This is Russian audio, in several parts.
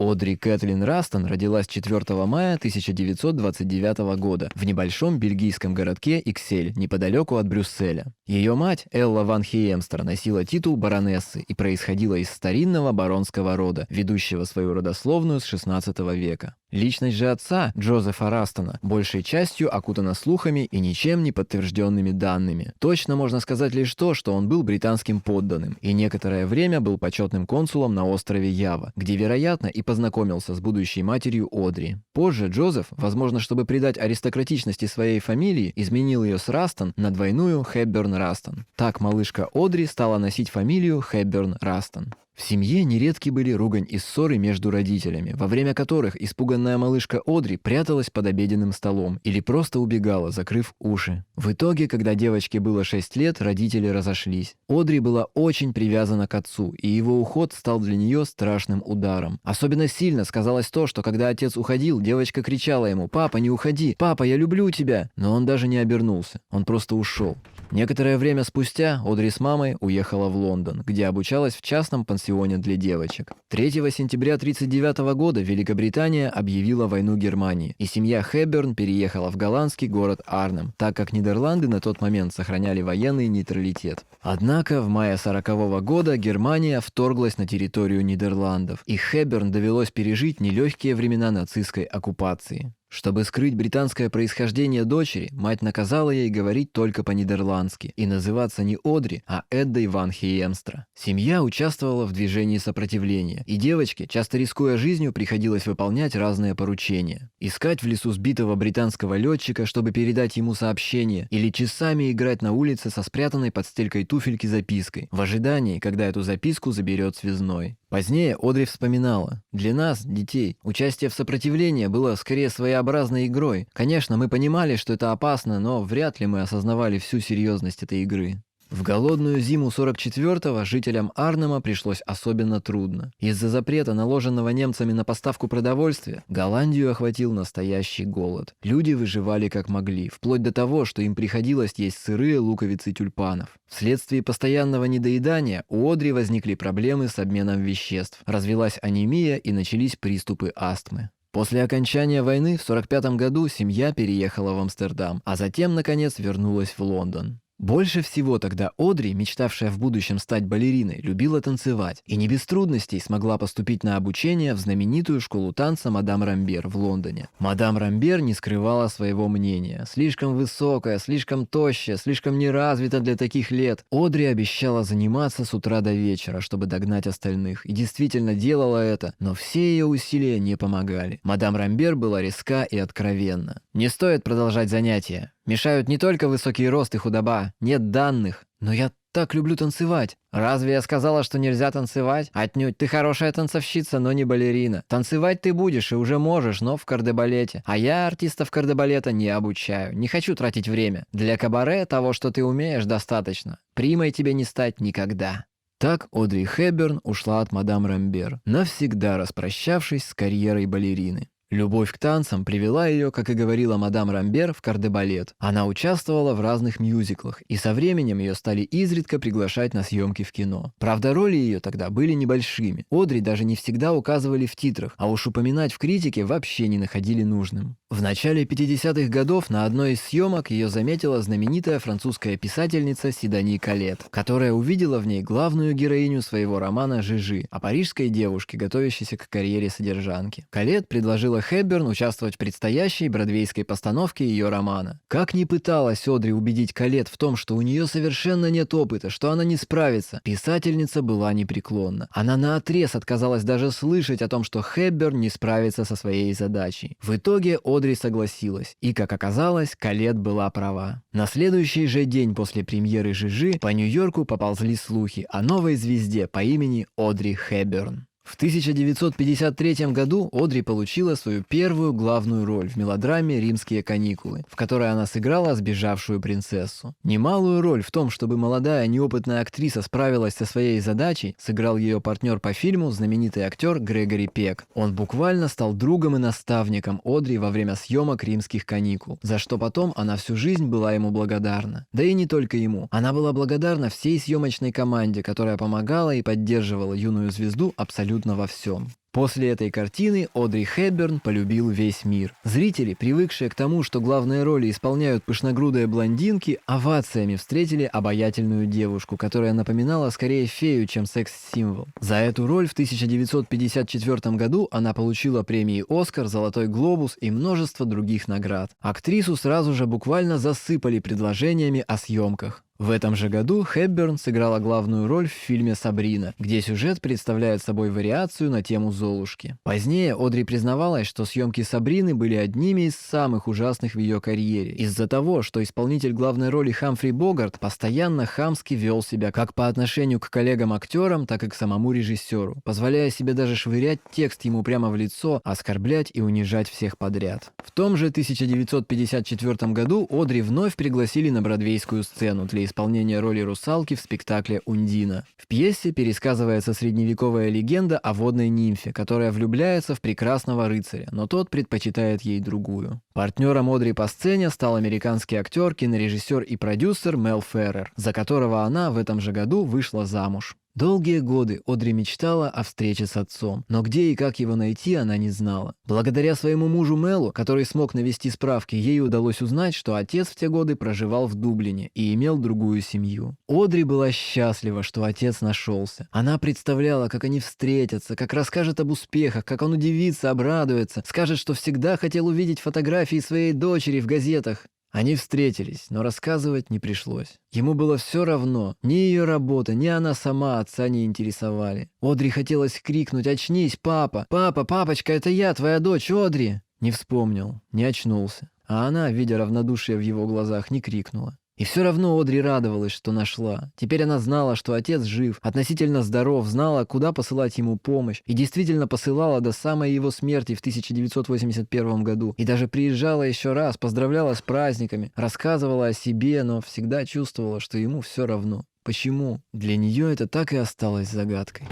Одри Кэтлин Растон родилась 4 мая 1929 года в небольшом бельгийском городке Иксель, неподалеку от Брюсселя. Ее мать, Элла ван Хиемстер, носила титул баронессы и происходила из старинного баронского рода, ведущего свою родословную с XVI века. Личность же отца, Джозефа Растона, большей частью окутана слухами и ничем не подтвержденными данными. Точно можно сказать лишь то, что он был британским подданным и некоторое время был почетным консулом на острове Ява, где, вероятно, и познакомился с будущей матерью Одри. Позже Джозеф, возможно, чтобы придать аристократичности своей фамилии, изменил ее с Растон на двойную Хепберн Растон. Так малышка Одри стала носить фамилию Хепберн Растон. В семье нередки были ругань и ссоры между родителями, во время которых испуганная малышка Одри пряталась под обеденным столом или просто убегала, закрыв уши. В итоге, когда девочке было 6 лет, родители разошлись. Одри была очень привязана к отцу, и его уход стал для нее страшным ударом. Особенно сильно сказалось то, что когда отец уходил, девочка кричала ему: «Папа, не уходи! Папа, я люблю тебя!» Но он даже не обернулся, он просто ушел. Некоторое время спустя Одри с мамой уехала в Лондон, где обучалась в частном пансионе для девочек. 3 сентября 1939 года Великобритания объявила войну Германии, и семья Хепберн переехала в голландский город Арнем, так как Нидерланды на тот момент сохраняли военный нейтралитет. Однако в мае 1940 года Германия вторглась на территорию Нидерландов, и Хепберн довелось пережить нелегкие времена нацистской оккупации. Чтобы скрыть британское происхождение дочери, мать наказала ей говорить только по-нидерландски и называться не Одри, а Эддой ван Хиемстра. Семья участвовала в движении сопротивления, и девочке, часто рискуя жизнью, приходилось выполнять разные поручения. Искать в лесу сбитого британского летчика, чтобы передать ему сообщение, или часами играть на улице со спрятанной под стелькой туфельки запиской, в ожидании, когда эту записку заберет связной. Позднее Одри вспоминала: «Для нас, детей, участие в сопротивлении было скорее своеобразной игрой. Конечно, мы понимали, что это опасно, но вряд ли мы осознавали всю серьезность этой игры». В голодную зиму 44-го жителям Арнема пришлось особенно трудно. Из-за запрета, наложенного немцами на поставку продовольствия, Голландию охватил настоящий голод. Люди выживали как могли, вплоть до того, что им приходилось есть сырые луковицы тюльпанов. Вследствие постоянного недоедания у Одри возникли проблемы с обменом веществ, развилась анемия и начались приступы астмы. После окончания войны в 1945 году семья переехала в Амстердам, а затем, наконец, вернулась в Лондон. Больше всего тогда Одри, мечтавшая в будущем стать балериной, любила танцевать и не без трудностей смогла поступить на обучение в знаменитую школу танца «Мадам Рамбер» в Лондоне. Мадам Рамбер не скрывала своего мнения. Слишком высокая, слишком тощая, слишком неразвита для таких лет. Одри обещала заниматься с утра до вечера, чтобы догнать остальных, и действительно делала это, но все ее усилия не помогали. Мадам Рамбер была резка и откровенна. «Не стоит продолжать занятия. Мешают не только высокий рост и худоба, нет данных. Но я так люблю танцевать». «Разве я сказала, что нельзя танцевать? Отнюдь, ты хорошая танцовщица, но не балерина. Танцевать ты будешь и уже можешь, но в кардебалете. А я артистов кардебалета не обучаю, не хочу тратить время. Для кабаре того, что ты умеешь, достаточно. Примой тебе не стать никогда». Так Одри Хепберн ушла от мадам Рамбер, навсегда распрощавшись с карьерой балерины. Любовь к танцам привела ее, как и говорила мадам Рамбер, в кардебалет. Она участвовала в разных мюзиклах, и со временем ее стали изредка приглашать на съемки в кино. Правда, роли ее тогда были небольшими. Одри даже не всегда указывали в титрах, а уж упоминать в критике вообще не находили нужным. В начале 50-х годов на одной из съемок ее заметила знаменитая французская писательница Сидони Калет, которая увидела в ней главную героиню своего романа «Жижи» о парижской девушке, готовящейся к карьере содержанки. Калет предложила Хепберн участвовать в предстоящей бродвейской постановке ее романа. Как ни пыталась Одри убедить Калет в том, что у нее совершенно нет опыта, что она не справится, писательница была непреклонна. Она наотрез отказалась даже слышать о том, что Хепберн не справится со своей задачей. В итоге Одри согласилась, и, как оказалось, Калет была права. На следующий же день после премьеры «Жижи» по Нью-Йорку поползли слухи о новой звезде по имени Одри Хепберн. В 1953 году Одри получила свою первую главную роль в мелодраме «Римские каникулы», в которой она сыграла сбежавшую принцессу. Немалую роль в том, чтобы молодая неопытная актриса справилась со своей задачей, сыграл ее партнер по фильму, знаменитый актер Грегори Пек. Он буквально стал другом и наставником Одри во время съемок «Римских каникул», за что потом она всю жизнь была ему благодарна. Да и не только ему. Она была благодарна всей съемочной команде, которая помогала и поддерживала юную звезду абсолютно абсолютно во всем. После этой картины Одри Хепберн полюбил весь мир. Зрители, привыкшие к тому, что главные роли исполняют пышногрудые блондинки, овациями встретили обаятельную девушку, которая напоминала скорее фею, чем секс-символ. За эту роль в 1954 году она получила премии «Оскар», «Золотой глобус» и множество других наград. Актрису сразу же буквально засыпали предложениями о съемках. В этом же году Хепберн сыграла главную роль в фильме «Сабрина», где сюжет представляет собой вариацию на тему Золушки. Позднее Одри признавалась, что съемки «Сабрины» были одними из самых ужасных в ее карьере, из-за того, что исполнитель главной роли Хамфри Богарт постоянно хамски вел себя как по отношению к коллегам-актерам, так и к самому режиссеру, позволяя себе даже швырять текст ему прямо в лицо, оскорблять и унижать всех подряд. В том же 1954 году Одри вновь пригласили на бродвейскую сцену для исполнения роли русалки в спектакле «Ундина». В пьесе пересказывается средневековая легенда о водной нимфе, которая влюбляется в прекрасного рыцаря, но тот предпочитает ей другую. Партнером Одри по сцене стал американский актер, кинорежиссер и продюсер Мел Феррер, за которого она в этом же году вышла замуж. Долгие годы Одри мечтала о встрече с отцом, но где и как его найти, она не знала. Благодаря своему мужу Мелу, который смог навести справки, ей удалось узнать, что отец в те годы проживал в Дублине и имел другую семью. Одри была счастлива, что отец нашелся. Она представляла, как они встретятся, как расскажет об успехах, как он удивится, обрадуется, скажет, что всегда хотел увидеть фотографии своей дочери в газетах. Они встретились, но рассказывать не пришлось. Ему было все равно. Ни ее работа, ни она сама отца не интересовали. Одри хотелось крикнуть: «Очнись, папа! Папа, папочка, это я, твоя дочь, Одри!» Не вспомнил, не очнулся. А она, видя равнодушие в его глазах, не крикнула. И все равно Одри радовалась, что нашла. Теперь она знала, что отец жив, относительно здоров, знала, куда посылать ему помощь, и действительно посылала до самой его смерти в 1981 году. И даже приезжала еще раз, поздравляла с праздниками, рассказывала о себе, но всегда чувствовала, что ему все равно. Почему? Для нее это так и осталось загадкой.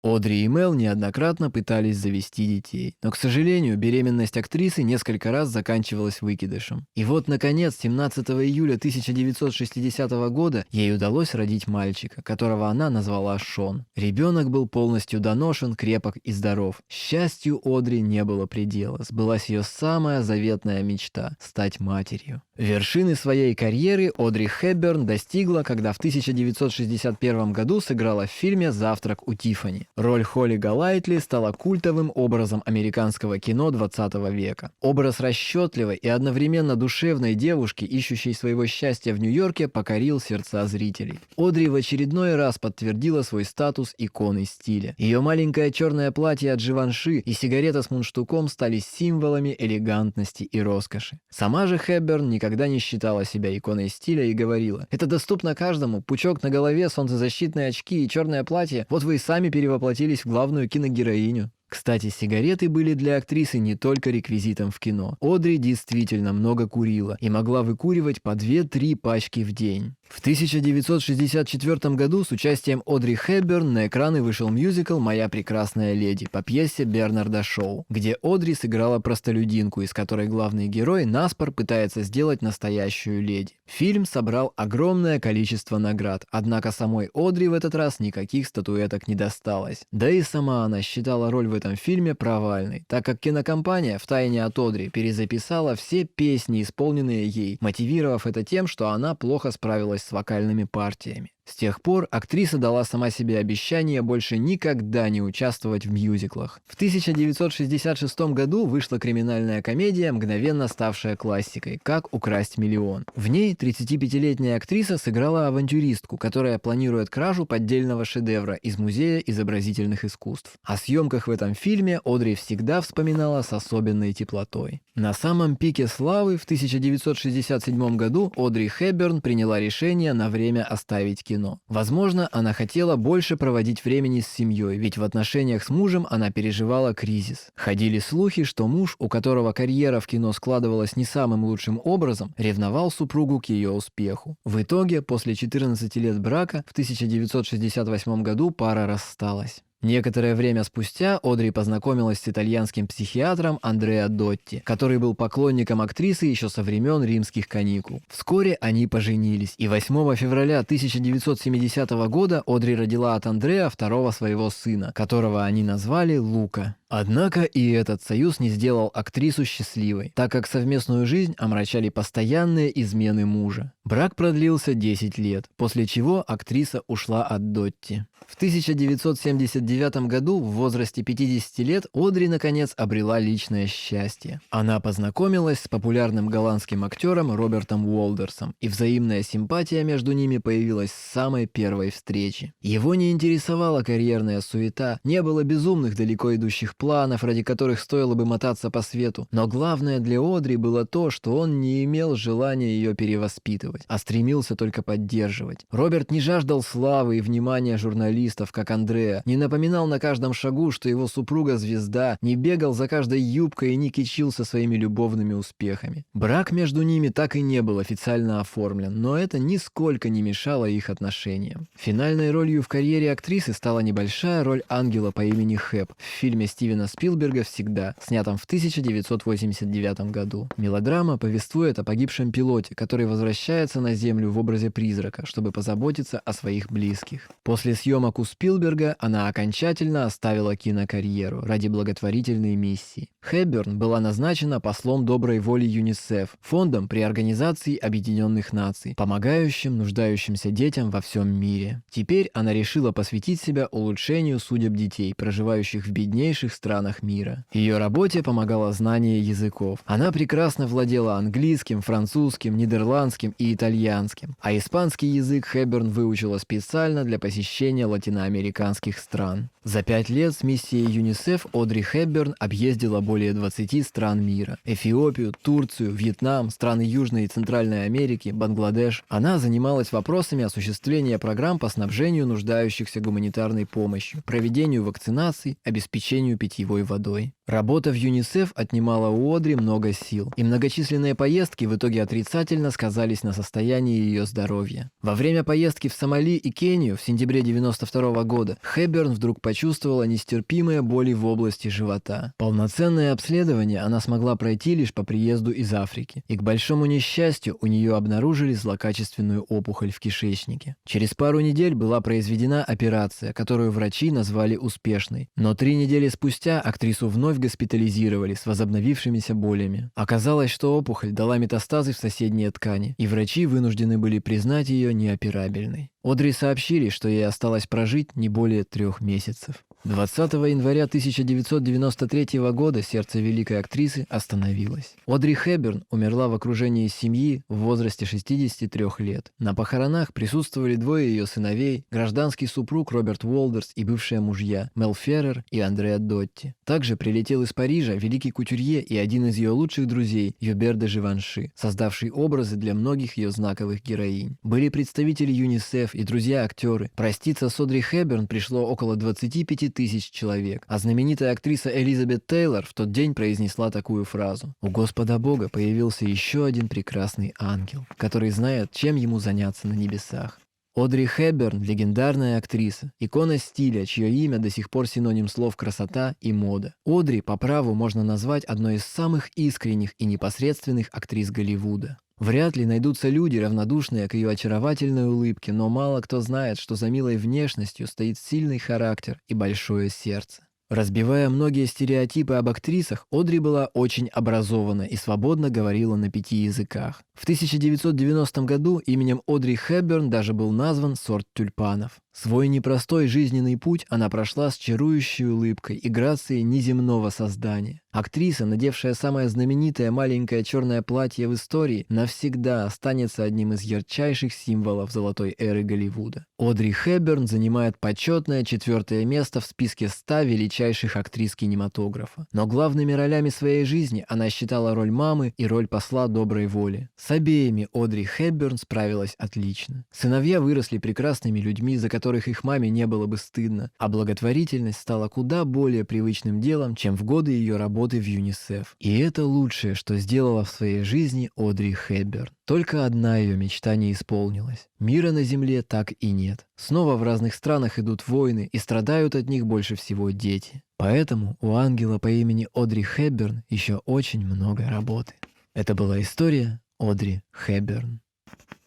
Одри и Мел неоднократно пытались завести детей, но, к сожалению, беременность актрисы несколько раз заканчивалась выкидышем. И вот, наконец, 17 июля 1960 года ей удалось родить мальчика, которого она назвала Шон. Ребенок был полностью доношен, крепок и здоров. Счастью Одри не было предела, сбылась ее самая заветная мечта – стать матерью. Вершины своей карьеры Одри Хепберн достигла, когда в 1961 году сыграла в фильме «Завтрак у Тиффани». Роль Холли Голайтли стала культовым образом американского кино 20 века. Образ расчетливой и одновременно душевной девушки, ищущей своего счастья в Нью-Йорке, покорил сердца зрителей. Одри в очередной раз подтвердила свой статус иконы стиля. Ее маленькое черное платье от Живанши и сигарета с мундштуком стали символами элегантности и роскоши. Сама же Хепберн никогда не считала себя иконой стиля и говорила: «Это доступно каждому, пучок на голове, солнцезащитные очки и черное платье, вот вы и сами перевоплотились в главную киногероиню». Кстати, сигареты были для актрисы не только реквизитом в кино. Одри действительно много курила и могла выкуривать по 2-3 пачки в день. В 1964 году с участием Одри Хепберн на экраны вышел мюзикл «Моя прекрасная леди» по пьесе Бернарда Шоу, где Одри сыграла простолюдинку, из которой главный герой наспор пытается сделать настоящую леди. Фильм собрал огромное количество наград, однако самой Одри в этот раз никаких статуэток не досталось. Да и сама она считала роль в этом фильме провальной, так как кинокомпания втайне от Одри перезаписала все песни, исполненные ей, мотивировав это тем, что она плохо справилась с вокальными партиями. С тех пор актриса дала сама себе обещание больше никогда не участвовать в мюзиклах. В 1966 году вышла криминальная комедия, мгновенно ставшая классикой «Как украсть миллион». В ней 35-летняя актриса сыграла авантюристку, которая планирует кражу поддельного шедевра из Музея изобразительных искусств. О съемках в этом фильме Одри всегда вспоминала с особенной теплотой. На самом пике славы в 1967 году Одри Хепберн приняла решение на время оставить кино. Возможно, она хотела больше проводить времени с семьей, ведь в отношениях с мужем она переживала кризис. Ходили слухи, что муж, у которого карьера в кино складывалась не самым лучшим образом, ревновал супругу к ее успеху. В итоге, после 14 лет брака, в 1968 году пара рассталась. Некоторое время спустя Одри познакомилась с итальянским психиатром Андреа Дотти, который был поклонником актрисы еще со времен римских каникул. Вскоре они поженились, и 8 февраля 1970 года Одри родила от Андреа второго своего сына, которого они назвали Лука. Однако и этот союз не сделал актрису счастливой, так как совместную жизнь омрачали постоянные измены мужа. Брак продлился 10 лет, после чего актриса ушла от Дотти. В 1979 году, в возрасте 50 лет, Одри наконец обрела личное счастье. Она познакомилась с популярным голландским актером Робертом Уолдерсом, и взаимная симпатия между ними появилась с самой первой встречи. Его не интересовала карьерная суета, не было безумных далеко идущих планов, ради которых стоило бы мотаться по свету. Но главное для Одри было то, что он не имел желания ее перевоспитывать, а стремился только поддерживать. Роберт не жаждал славы и внимания журналистов, как Андреа, не напоминал на каждом шагу, что его супруга звезда, не бегал за каждой юбкой и не кичился своими любовными успехами. Брак между ними так и не был официально оформлен, но это нисколько не мешало их отношениям. Финальной ролью в карьере актрисы стала небольшая роль ангела по имени Хэп в фильме Стивена Спилберга «Всегда», снятом в 1989 году. Мелодрама повествует о погибшем пилоте, который возвращается на Землю в образе призрака, чтобы позаботиться о своих близких. После съемок у Спилберга она окончательно оставила кинокарьеру ради благотворительной миссии. Хепберн была назначена послом доброй воли ЮНИСЕФ, фондом при Организации Объединенных Наций, помогающим нуждающимся детям во всем мире. Теперь она решила посвятить себя улучшению судеб детей, проживающих в беднейших странах мира. Ее работе помогало знание языков. Она прекрасно владела английским, французским, нидерландским и итальянским, а испанский язык Хепберн выучила специально для посещения латиноамериканских стран. За 5 лет с миссией ЮНИСЕФ Одри Хепберн объездила более 20 стран мира: Эфиопию, Турцию, Вьетнам, страны Южной и Центральной Америки, Бангладеш. Она занималась вопросами осуществления программ по снабжению нуждающихся гуманитарной помощью, проведению вакцинаций, обеспечению питьевой водой. Работа в ЮНИСЕФ отнимала у Одри много сил, и многочисленные поездки в итоге отрицательно сказались на состоянии ее здоровья. Во время поездки в Сомали и Кению в сентябре 1992 года Хепберн вдруг почувствовала нестерпимые боли в области живота. Полноценное обследование она смогла пройти лишь по приезду из Африки, и к большому несчастью у нее обнаружили злокачественную опухоль в кишечнике. Через пару недель была произведена операция, которую врачи назвали успешной, но 3 недели спустя актрису вновь госпитализировали с возобновившимися болями. Оказалось, что опухоль дала метастазы в соседние ткани, и врачи вынуждены были признать ее неоперабельной. Одри сообщили, что ей осталось прожить не более 3 месяцев. 20 января 1993 года сердце великой актрисы остановилось. Одри Хепберн умерла в окружении семьи в возрасте 63 лет. На похоронах присутствовали 2 ее сыновей, гражданский супруг Роберт Уолдерс и бывшие мужья Мел Феррер и Андреа Дотти. Также прилетел из Парижа великий кутюрье и один из ее лучших друзей Юбер де Живанши, создавший образы для многих ее знаковых героинь. Были представители ЮНИСЕФ и друзья-актеры. Проститься с Одри Хепберн пришло около 25 тысяч человек, а знаменитая актриса Элизабет Тейлор в тот день произнесла такую фразу: «У Господа Бога появился еще один прекрасный ангел, который знает, чем ему заняться на небесах». Одри Хепберн – легендарная актриса, икона стиля, чье имя до сих пор синоним слов «красота» и «мода». Одри по праву можно назвать одной из самых искренних и непосредственных актрис Голливуда. Вряд ли найдутся люди, равнодушные к ее очаровательной улыбке, но мало кто знает, что за милой внешностью стоит сильный характер и большое сердце. Разбивая многие стереотипы об актрисах, Одри была очень образована и свободно говорила на 5 языках. В 1990 году именем Одри Хепберн даже был назван сорт тюльпанов. Свой непростой жизненный путь она прошла с чарующей улыбкой и грацией неземного создания. Актриса, надевшая самое знаменитое маленькое черное платье в истории, навсегда останется одним из ярчайших символов золотой эры Голливуда. Одри Хепберн занимает почетное 4-е место в списке 100 величайших актрис кинематографа. Но главными ролями своей жизни она считала роль мамы и роль посла доброй воли. С обеими Одри Хепберн справилась отлично. Сыновья выросли прекрасными людьми, за которыми которых их маме не было бы стыдно, а благотворительность стала куда более привычным делом, чем в годы ее работы в ЮНИСЕФ. И это лучшее, что сделала в своей жизни Одри Хепберн. Только одна ее мечта не исполнилась. Мира на Земле так и нет. Снова в разных странах идут войны, и страдают от них больше всего дети. Поэтому у ангела по имени Одри Хепберн еще очень много работы. Это была история Одри Хепберн.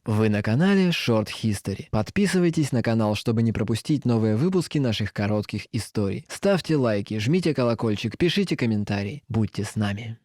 Вы на канале Short History. Подписывайтесь на канал, чтобы не пропустить новые выпуски наших коротких историй. Ставьте лайки, жмите колокольчик, пишите комментарии. Будьте с нами.